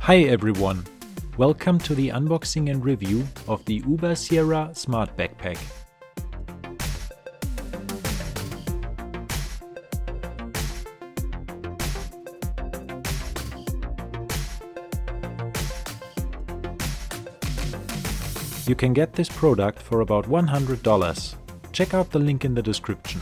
Hi everyone! Welcome to the unboxing and review of the Uber Sierra Smart Backpack. You can get this product for about $100. Check out the link in the description.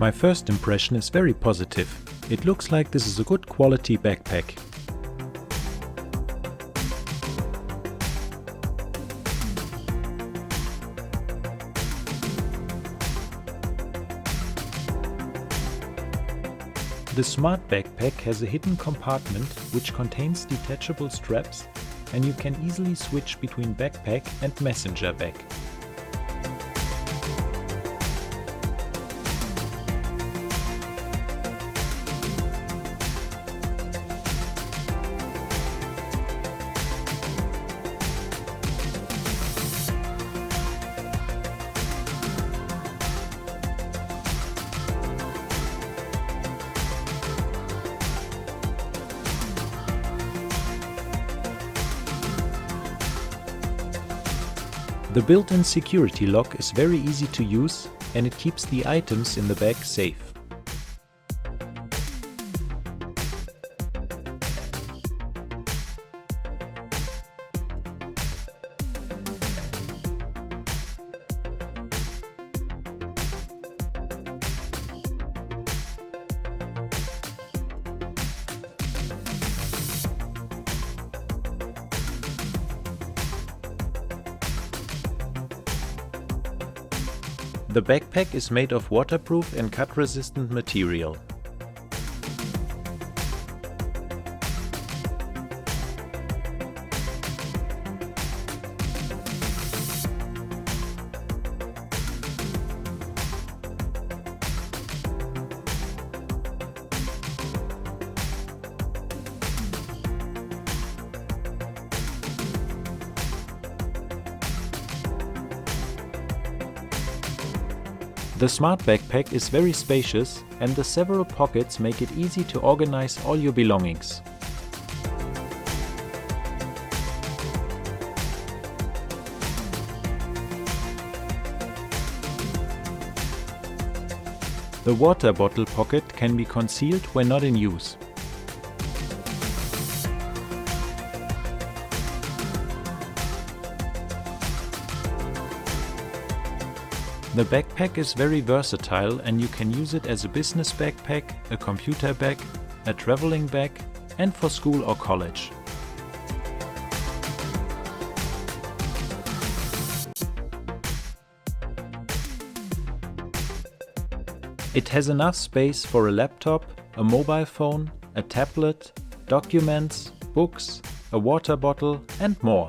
My first impression is very positive. It looks like this is a good quality backpack. The Smart Backpack has a hidden compartment which contains detachable straps, and you can easily switch between backpack and messenger bag. The built-in security lock is very easy to use and it keeps the items in the bag safe. The backpack is made of waterproof and cut-resistant material. The Smart Backpack is very spacious and the several pockets make it easy to organize all your belongings. The water bottle pocket can be concealed when not in use. The backpack is very versatile and you can use it as a business backpack, a computer bag, a traveling bag, and for school or college. It has enough space for a laptop, a mobile phone, a tablet, documents, books, a water bottle, and more.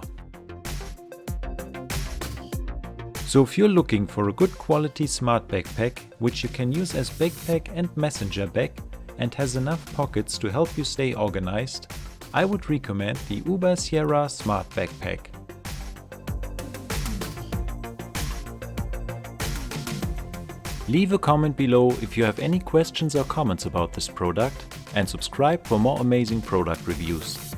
So if you're looking for a good quality smart backpack, which you can use as backpack and messenger bag, and has enough pockets to help you stay organized, I would recommend the Uber Sierra Smart Backpack. Leave a comment below if you have any questions or comments about this product, and subscribe for more amazing product reviews.